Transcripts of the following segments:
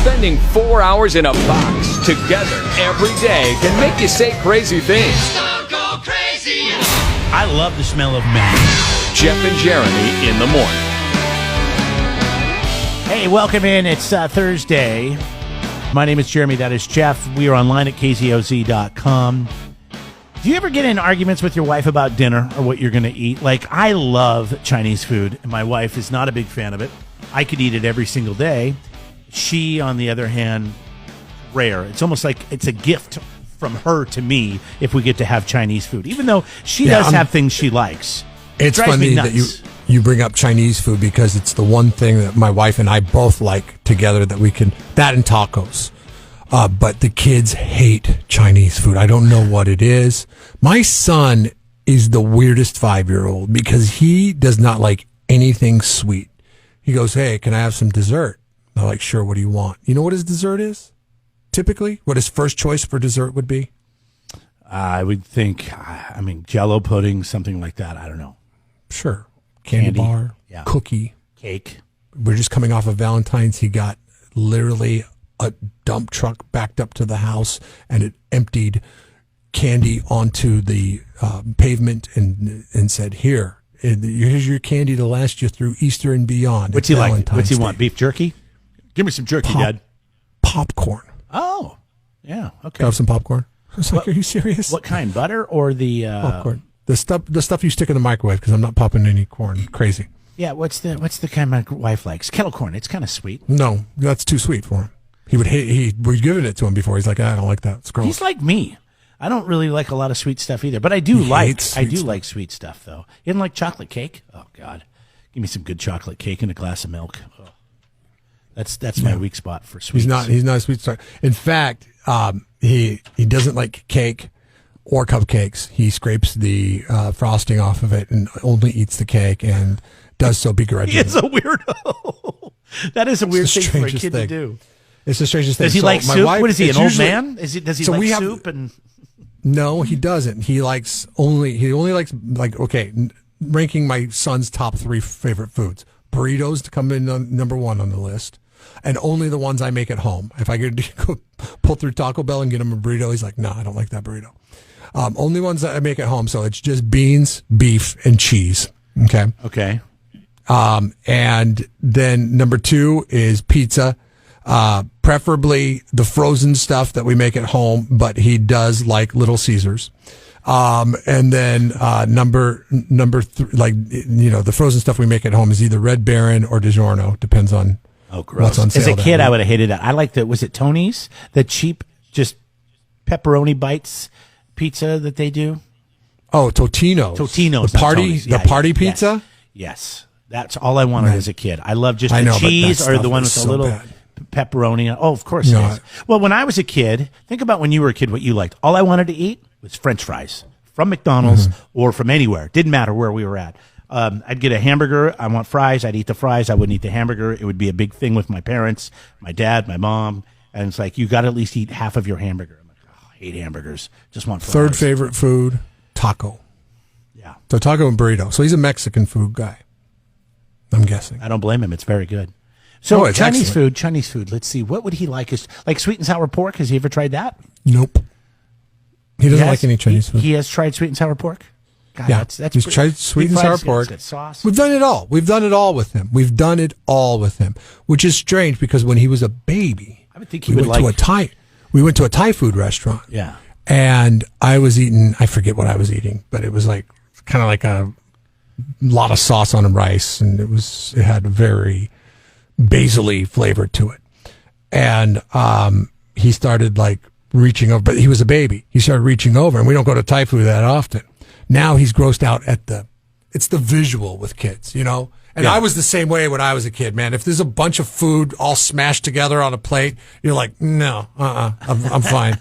Spending 4 hours in a box together every day can make you say crazy things. Stone Cold Crazy. I love the smell of mac. Jeff and Jeremy in the morning. Hey, welcome in. It's Thursday. My name is Jeremy. That is Jeff. We are online at kzoz.com. Do you ever get in arguments with your wife about dinner or what you're going to eat? Like, I love Chinese food, and my wife is not a big fan of it. I could eat it every single day. She, on the other hand, rare. It's almost like it's a gift from her to me if we get to have Chinese food, even though she does have things she likes. It's drives me funny that nuts. you bring up Chinese food because it's the one thing that my wife and I both like together that we can, that and tacos. But the kids hate Chinese food. I don't know what it is. My son is the weirdest 5-year-old because he does not like anything sweet. He goes, "Hey, can I have some dessert?" I'm like, "Sure, what do you want?" You know what his dessert is? Typically, what his first choice for dessert would be? I would think, Jell-O pudding, something like that. I don't know. Sure. Candy bar, yeah. Cookie. Cake. We're just coming off of Valentine's. He got literally a dump truck backed up to the house, and it emptied candy onto the pavement and said, here's your candy to last you through Easter and beyond. What's he like? Valentine's What's he Day. want? Beef jerky? Give me some jerky, Dad. Popcorn. Oh, yeah. Okay. Can I have some popcorn? I was like, are you serious? What kind? Butter or the Popcorn. The stuff you stick in the microwave, because I'm not popping any corn. Crazy. Yeah. What's the kind my wife likes? Kettle corn. It's kind of sweet. No, that's too sweet for him. We're giving it to him before. He's like, I don't like that. It's gross. He's like me. I don't really like a lot of sweet stuff either, but I do like sweet stuff though. You didn't like chocolate cake? Oh God, give me some good chocolate cake and a glass of milk. Oh. That's my weak spot for sweets. He's not a sweet starter. In fact, he doesn't like cake or cupcakes. He scrapes the frosting off of it and only eats the cake and does so begrudgingly. He is a weirdo. That is a weird thing for a kid to do. It's the strangest thing. Does he like soup? What is he, an old man? Does he like soup? No, he doesn't. He only likes ranking my son's top 3 favorite foods. Burritos to come in number 1 on the list, and only the ones I make at home. If I could go pull through Taco Bell and get him a burrito, he's like, "No, I don't like that burrito." Only ones that I make at home. So it's just beans, beef, and cheese. Okay. Okay. And then number 2 is pizza. Preferably the frozen stuff that we make at home, but he does like Little Caesars. And then number 3, the frozen stuff we make at home is either Red Baron or DiGiorno, depends on what's on sale. As a kid, I would have hated that. I liked was it Tony's? The cheap, just pepperoni bites pizza that they do? Oh, Totino's. The party pizza? Yes. That's all I wanted as a kid. I loved just the cheese or the one with a little pepperoni. Oh, of course it is. Well, when I was a kid, think about when you were a kid, what you liked. All I wanted to eat was French fries from McDonald's or from anywhere. Didn't matter where we were at. I'd get a hamburger. I want fries. I'd eat the fries. I wouldn't eat the hamburger. It would be a big thing with my parents, my dad, my mom. And it's like, you got to at least eat half of your hamburger. I'm like, I hate hamburgers. Just want fries. Third favorite food, taco. Yeah. So taco and burrito. So he's a Mexican food guy, I'm guessing. I don't blame him. It's very good. So Chinese excellent. food. Let's see. What would he like? Like sweet and sour pork? Has he ever tried that? Nope. He doesn't like any Chinese food. He has tried sweet and sour pork? God, yeah, that's he's tried sweet and sour pork. Sauce. We've done it all. We've done it all with him. Which is strange because when he was a baby, I would think he would like. We went to a Thai food restaurant. Yeah. And I forget what I was eating, but it was like kind of like a lot of sauce on rice, and it had a very basil-y flavor to it. And he started like reaching over, but he was a baby. He started reaching over, and we don't go to Thai food that often. Now he's grossed out at it's the visual with kids, you know? And I was the same way when I was a kid, man. If there's a bunch of food all smashed together on a plate, you're like, no, I'm fine.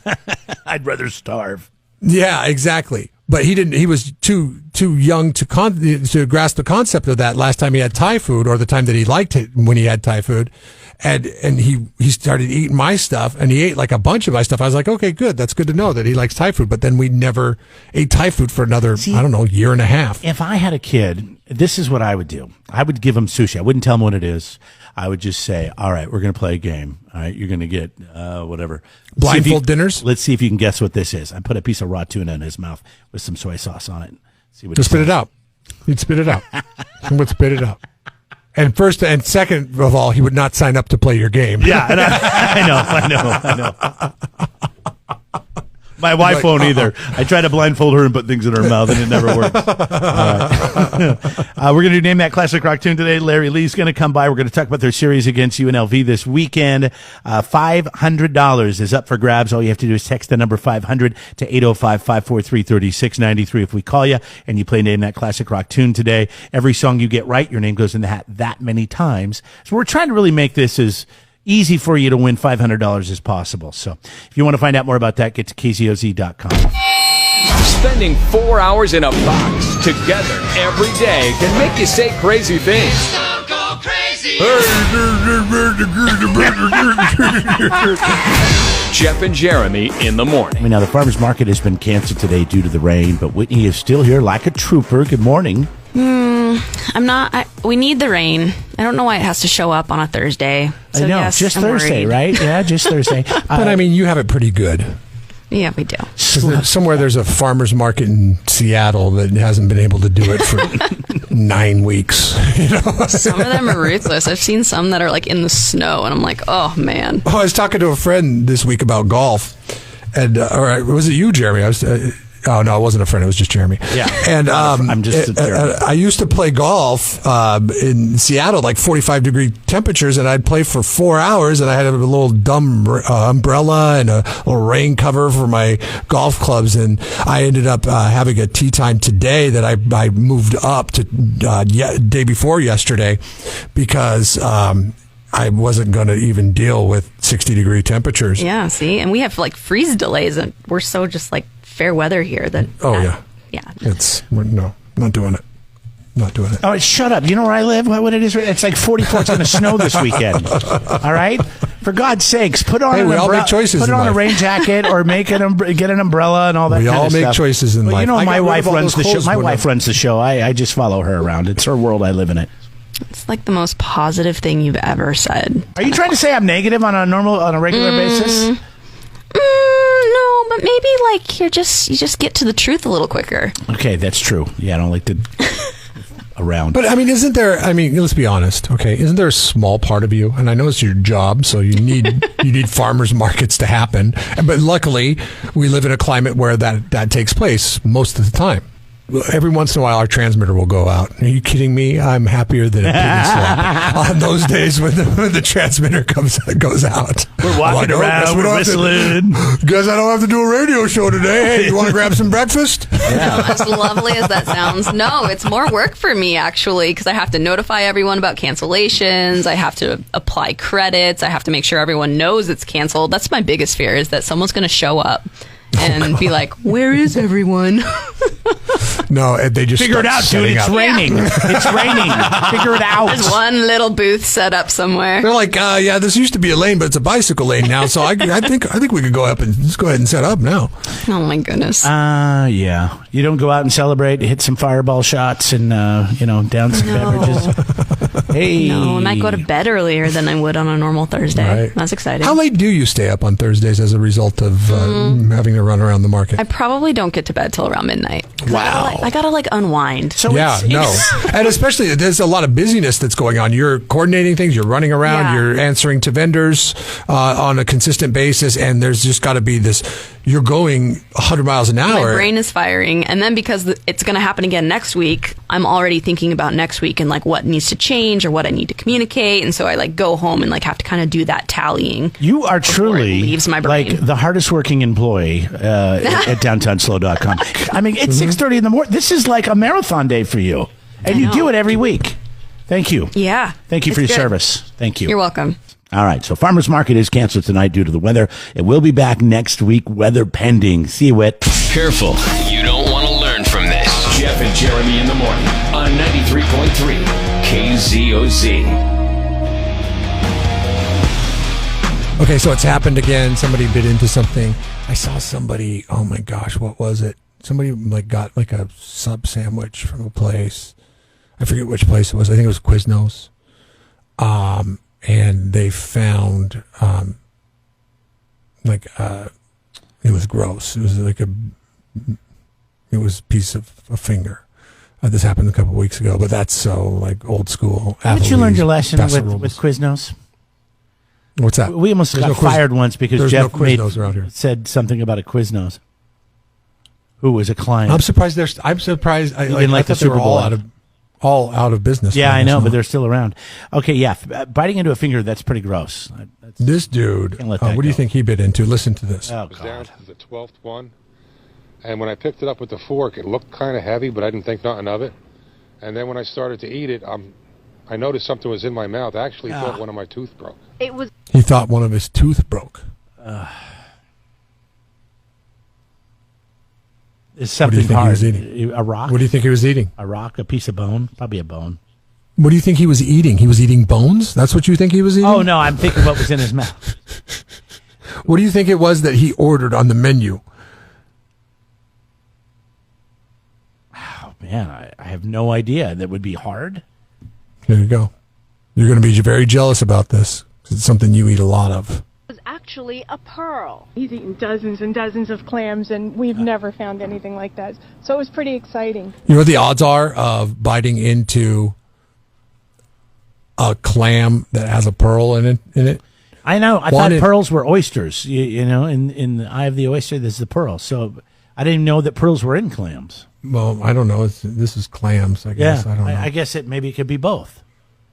I'd rather starve. Yeah, exactly. But he didn't. He was too young to grasp the concept of that last time he had Thai food, or the time that he liked it when he had Thai food, and he started eating my stuff, and he ate like a bunch of my stuff. I was like, okay, good. That's good to know that he likes Thai food. But then we never ate Thai food for another, year and a half. If I had a kid, this is what I would do. I would give him sushi. I wouldn't tell him what it is. I would just say, all right, we're going to play a game. All right, you're going to get whatever. Blindfold dinners? Let's see if you can guess what this is. I put a piece of raw tuna in his mouth with some soy sauce on it. See what Just spit it out. He'd spit it out. He would spit it out. And first and second of all, he would not sign up to play your game. Yeah, and I know. My wife won't either. I try to blindfold her and put things in her mouth, and it never works. We're going to name that classic rock tune today. Larry Lee's going to come by. We're going to talk about their series against UNLV this weekend. $500 is up for grabs. All you have to do is text the number 500 to 805-543-3693. If we call you and you play Name That Classic Rock Tune today, every song you get right, your name goes in the hat that many times. So we're trying to really make this as easy for you to win $500 as possible. So if you want to find out more about that, get to kzoz.com. Spending 4 hours in a box together every day can make you say crazy things. Don't go crazy. Jeff and Jeremy in the morning. Now, the farmer's market has been canceled today due to the rain, but Whitney is still here like a trooper. Good morning. I'm not. We need the rain. I don't know why it has to show up on a Thursday. So I know, yes, just I'm Thursday, worried. right? Yeah, just Thursday. But I mean, you have it pretty good. Yeah, we do. Somewhere there's a farmer's market in Seattle that hasn't been able to do it for 9 weeks. Some of them are ruthless. I've seen some that are like in the snow, and I'm like, oh man. Oh, I was talking to a friend this week about golf, and or was it you, Jeremy? I was. Oh no, it wasn't a friend. It was just Jeremy. Yeah, and I'm just. I used to play golf in Seattle, like 45-degree temperatures, and I'd play for 4 hours, and I had a little dumb umbrella and a little rain cover for my golf clubs, and I ended up having a tee time today that I moved up to day before yesterday because. I wasn't going to even deal with 60-degree temperatures. Yeah, see, and we have like freeze delays, and we're so just like fair weather here that. Yeah. No. Not doing it. Not doing it. Oh, shut up! You know where I live? What it is? It's like 44. It's going to snow this weekend. All right, for God's sakes, put on we all make choices. Put in on life. a rain jacket or get an umbrella and all that. We kind all of make stuff. choices in well, life. You know, I my got rid wife of all runs those the show. clothes My when wife runs the show. I just follow her around. It's her world. I live in it. It's like the most positive thing you've ever said. Are you trying to say I'm negative on a regular basis? No, but maybe like you just get to the truth a little quicker. Okay, that's true. Yeah, I don't like to around. But I mean, isn't there? I mean, let's be honest. Okay, isn't there a small part of you? And I know it's your job, so you need farmers markets to happen. But luckily, we live in a climate where that takes place most of the time. Every once in a while, our transmitter will go out. Are you kidding me? I'm happier than a pig in slop on those days when the transmitter goes out. We're walking around, we're whistling. Guess I don't have to do a radio show today. Hey, you want to grab some breakfast? Yeah. As lovely as that sounds, no, it's more work for me actually because I have to notify everyone about cancellations. I have to apply credits. I have to make sure everyone knows it's canceled. That's my biggest fear is that someone's going to show up and be like, "Where is everyone?" No, they just figure it out, dude. It's raining. It's raining. Figure it out. There's one little booth set up somewhere. They're like, yeah, this used to be a lane, but it's a bicycle lane now. So I think we could go up and just go ahead and set up now. Oh my goodness. Yeah. You don't go out and celebrate, hit some fireball shots, and down some beverages. Hey. No, I might go to bed earlier than I would on a normal Thursday. Right. That's exciting. How late do you stay up on Thursdays as a result of having to run around the market? I probably don't get to bed till around midnight. Wow. I gotta like unwind. So and especially there's a lot of busyness that's going on. You're coordinating things, you're running around, Yeah. you're answering to vendors on a consistent basis, and there's just got to be this. You're going 100 miles an hour. My brain is firing, and then because it's going to happen again next week, I'm already thinking about next week and like what needs to change or what I need to communicate, and so I like go home and like have to kind of do that tallying. You are truly it leaves my brain. like the hardest working employee at downtownslow.com. I mean, it's 6:30 in the morning. This is like a marathon day for you, and you do it every week. Thank you. Yeah. Thank you for your It's good. service. Thank you. You're welcome. All right. So Farmers Market is canceled tonight due to the weather. It will be back next week, weather pending. See you, Whit. Careful. You don't want to learn from this. Jeff and Jeremy in the morning on 93.3 KZOZ. Okay, so it's happened again. Somebody bit into something. I saw somebody. Oh my gosh, what was it? Somebody like got like a sub sandwich from a place. I forget which place it was. I think it was Quiznos. and they found it was gross. It was like it was a piece of a finger. This happened a couple of weeks ago, but that's so like old school. Haven't you learned your lesson with Quiznos? What's that? We almost got fired once because Jeff said something about a Quiznos. Who was a client? I'm surprised. I didn't like the Super Bowl. All out of business. Yeah, I know, but they're still around. Okay, yeah, biting into a finger, that's pretty gross. This dude, what do you think he bit into? Listen to this. Oh, God. Down to the 12th one, and when I picked it up with the fork, it looked kind of heavy, but I didn't think nothing of it. And then when I started to eat it, I noticed something was in my mouth. I actually thought one of my tooth broke. He thought one of his tooth broke. Is something hard. He was eating? A rock? What do you think he was eating? A rock, a piece of bone, probably a bone. What do you think he was eating? He was eating bones? That's what you think he was eating? Oh, no, I'm thinking what was in his mouth. What do you think it was that he ordered on the menu? Oh, man, I have no idea. That would be hard. There you go. You're going to be very jealous about this because it's something you eat a lot of. Was actually a pearl. He's eaten dozens and dozens of clams, and we've never found anything like that. So it was pretty exciting. You know what the odds are of biting into a clam that has a pearl in it? I know. I thought pearls were oysters. You know, in the eye of the oyster, there's the pearl. So I didn't know that pearls were in clams. Well, I don't know. This is clams, I guess. Yeah, I don't know. I guess maybe it could be both.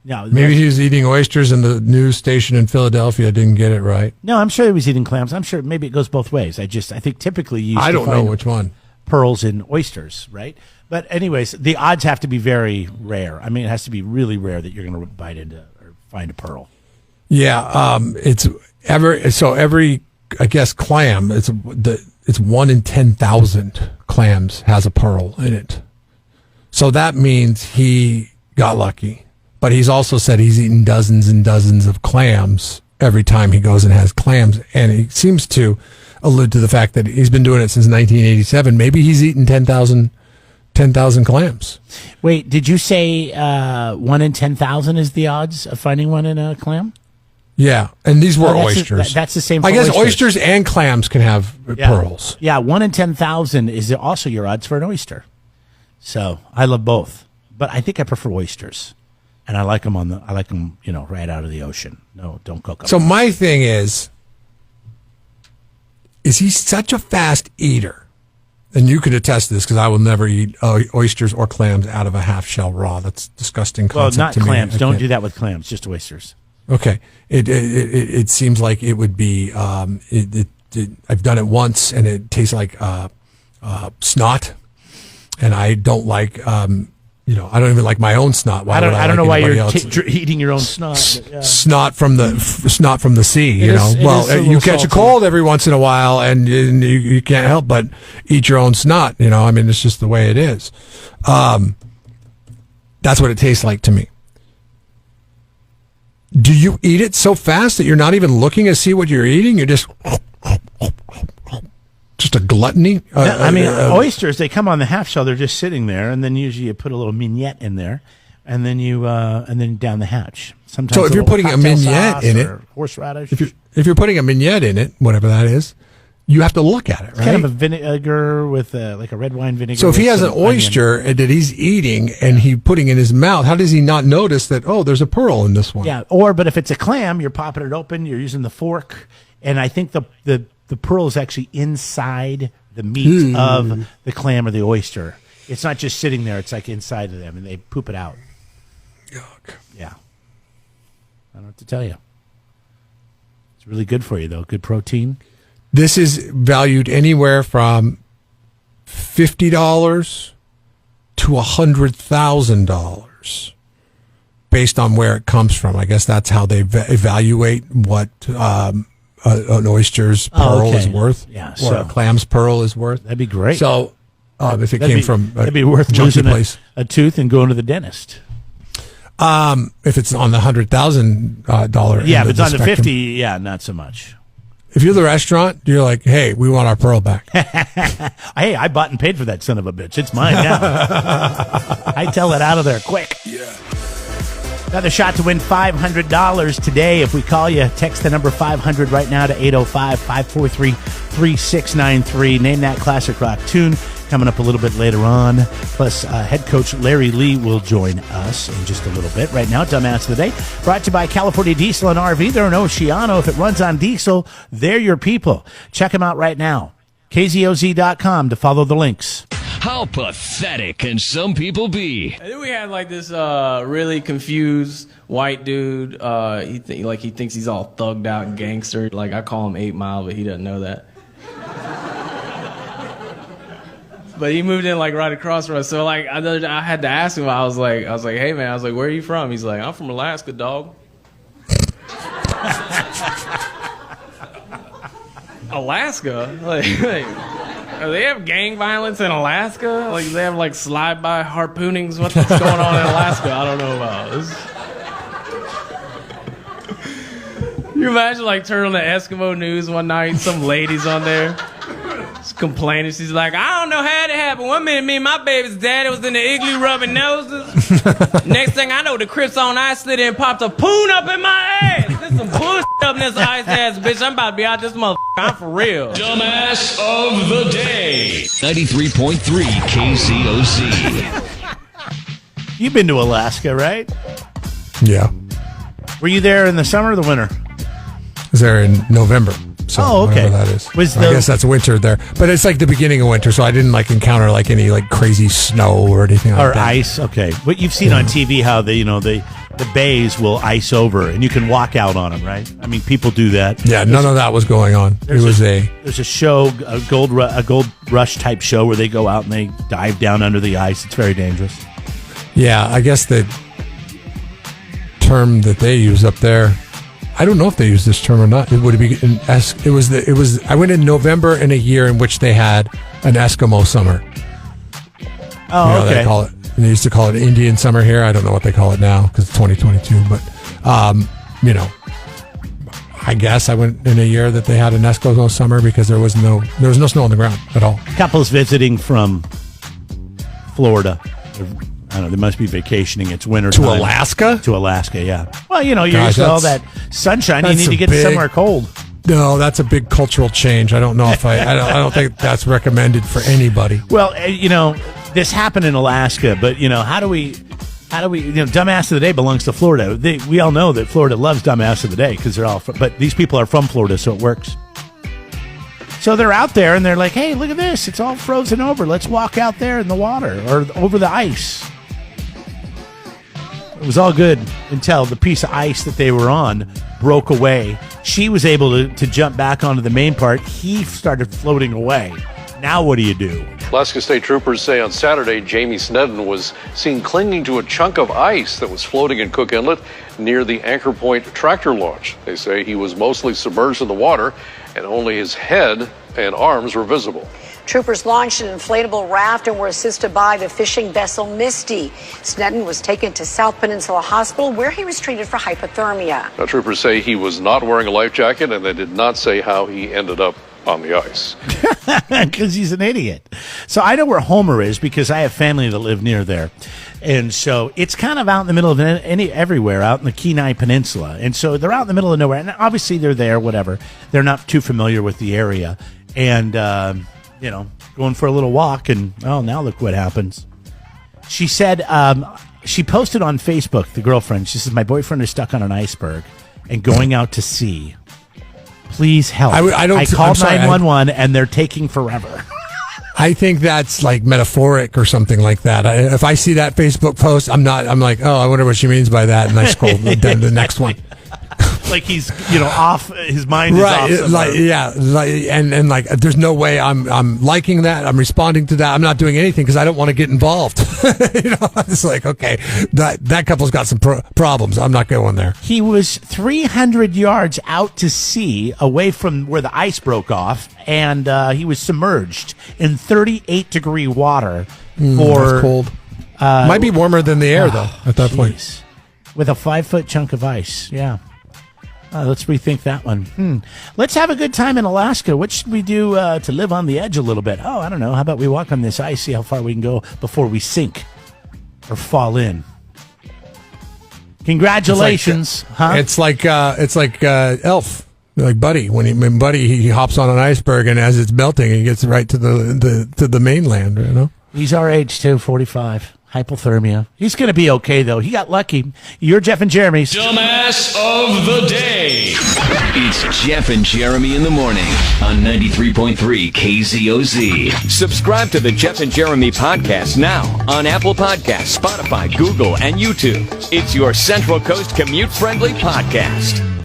No, maybe he was eating oysters and the news station in Philadelphia didn't get it right. No, I'm sure he was eating clams. I'm sure maybe it goes both ways. I think typically you I don't know which one. Pearls in oysters, right? But anyways, the odds have to be very rare. I mean, it has to be really rare that you're going to bite into or find a pearl. Yeah, it's every I guess clam. It's 1 in 10,000 clams has a pearl in it. So that means he got lucky. But he's also said he's eaten dozens and dozens of clams every time he goes and has clams. And he seems to allude to the fact that he's been doing it since 1987. Maybe he's eaten 10,000 clams. Wait, did you say 1 in 10,000 is the odds of finding one in a clam? Yeah, and these were oysters. That's the same for I guess oysters and clams can have pearls. Yeah, 1 in 10,000 is also your odds for an oyster. So I love both. But I think I prefer oysters. And I like them right out of the ocean. No, don't cook them. So my thing is he such a fast eater? And you could attest to this because I will never eat oysters or clams out of a half shell raw. That's a disgusting concept. Well, not to clams. Me. Don't do that with clams. Just oysters. Okay. It seems like it would be. I've done it once, and it tastes like snot, and I don't like. I don't even like my own snot. I don't know why you're eating your own snot. But, snot from the sea. You catch a cold every once in a while, and you can't help but eat your own snot. I mean, it's just the way it is. That's what it tastes like to me. Do you eat it so fast that you're not even looking to see what you're eating? You're just a gluttony? Oysters, they come on the half shell. They're just sitting there, and then usually you put a little mignonette in there, and then and then down the hatch. Sometimes so if you're putting a mignonette in it, horseradish. If you're putting a mignonette in it, whatever that is, you have to look at it, right? Kind of a vinegar with like a red wine vinegar. So if he has an oyster that he's eating and he's putting in his mouth, how does he not notice that, there's a pearl in this one? Yeah, but if it's a clam, you're popping it open, you're using the fork, and I think the pearl is actually inside the meat of the clam or the oyster. It's not just sitting there, it's like inside of them, and they poop it out. Yuck. Yeah. I don't know what to tell you. It's really good for you, though. Good protein. This is valued anywhere from $50 to $100,000 based on where it comes from. I guess that's how they evaluate what an oyster's pearl is worth, or a clam's pearl is worth. That'd be great. So if it came from that'd be worth losing a tooth and going to the dentist. If it's on the $100,000, yeah, if it's on the 50, yeah, not so much. If you're the restaurant, you're like, hey, we want our pearl back. Hey, I bought and paid for that son of a bitch. It's mine now. I tell it out of there quick. Yeah. Another shot to win $500 today. If we call you, text the number 500 right now to 805-543-3693. Name that classic rock tune. Coming up a little bit later on. Plus, head coach Larry Lee will join us in just a little bit. Right now, Dumbass of the Day, brought to you by California Diesel and RV. They're an Oceano. If it runs on diesel, they're your people. Check them out right now. KZOZ.com to follow the links. How pathetic can some people be? And then we had like this really confused white dude. He thinks he's all thugged out and gangster. Like I call him 8 Mile, but he doesn't know that. But he moved in like right across from us. So like I had to ask him. I was like, hey man, where are you from? He's like, I'm from Alaska, dog. Alaska? Like, do they have gang violence in Alaska? Like, do they have like slide-by harpoonings? What's going on in Alaska? I don't know about this. You imagine like turning on the Eskimo news one night, some lady's on there. Complaining. She's like, I don't know how it happened. One minute, me and my baby's daddy was in the igloo rubbing noses. Next thing I know, the Crips on Ice slid in and popped a poon up in my ass. This some bullshit up in this ice ass bitch. I'm about to be out this motherfucker. I'm for real. Dumbass of the Day. 93.3 KZOZ. You've been to Alaska, right? Yeah. Were you there in the summer or the winter? I was there in November. So okay. That is. I guess that's winter there, but it's like the beginning of winter, so I didn't like encounter like any like crazy snow or anything like that. Or ice. Okay, what you've seen on TV, how the bays will ice over, and you can walk out on them, right? I mean, people do that. Yeah, none of that was going on. There's a show, a gold rush type show where they go out and they dive down under the ice. It's very dangerous. Yeah, I guess the term that they use up there. I don't know if they use this term or not. It would be I went in November in a year in which they had an Eskimo summer. Oh, okay. They used to call it Indian summer here. I don't know what they call it now because it's 2022. But I guess I went in a year that they had an Eskimo summer because there was no snow on the ground at all. Couples visiting from Florida. I don't know, they must be vacationing. It's winter to time. Alaska? To Alaska, yeah. Well, you're used to all that sunshine. You need to get somewhere cold. No, that's a big cultural change. I don't know if I don't think that's recommended for anybody. Well, this happened in Alaska, but how do we Dumbass of the Day belongs to Florida. We all know that Florida loves Dumbass of the Day because they're all but these people are from Florida, so it works. So they're out there and they're like, hey, look at this. It's all frozen over. Let's walk out there in the water or over the ice. It was all good until the piece of ice that they were on broke away. She was able to jump back onto the main part. He started floating away. Now what do you do? Alaska State Troopers say on Saturday, Jamie Sneddon was seen clinging to a chunk of ice that was floating in Cook Inlet near the Anchor Point tractor launch. They say he was mostly submerged in the water and only his head and arms were visible. Troopers launched an inflatable raft and were assisted by the fishing vessel Misty. Sneddon was taken to South Peninsula Hospital where he was treated for hypothermia. Now, troopers say he was not wearing a life jacket and they did not say how he ended up on the ice. Because he's an idiot. So I know where Homer is because I have family that live near there. And so it's kind of out in the middle of everywhere out in the Kenai Peninsula. And so they're out in the middle of nowhere. And obviously they're there, whatever. They're not too familiar with the area. And, going for a little walk. And, now look what happens. She said, she posted on Facebook, the girlfriend, she says, my boyfriend is stuck on an iceberg and going out to sea. Please help. I called 911 and they're taking forever. I think that's like metaphoric or something like that. If I see that Facebook post, I'm like, oh, I wonder what she means by that. And I scroll down to the next one. Like he's, off, his mind is off somewhere. And like, there's no way I'm liking that. I'm responding to that. I'm not doing anything because I don't want to get involved. It's like, okay, that couple's got some problems. I'm not going there. He was 300 yards out to sea away from where the ice broke off, and he was submerged in 38-degree water that's cold. Might be warmer than the air, though, at that point. With a 5-foot chunk of ice, yeah. Let's rethink that one. Let's have a good time in Alaska. What should we do to live on the edge a little bit? I don't know. How about we walk on this ice, see how far we can go before we sink or fall in? Congratulations, It's like Elf. Like Buddy, when Buddy he hops on an iceberg, and as it's melting, he gets right to the mainland. You know, he's our age too, 45, hypothermia. He's going to be okay though. He got lucky. You're Jeff and Jeremy's Dumbass of the Day. It's Jeff and Jeremy in the morning on 93.3 KZOZ. Subscribe to the Jeff and Jeremy podcast now on Apple Podcasts, Spotify, Google, and YouTube. It's your Central Coast commute-friendly podcast.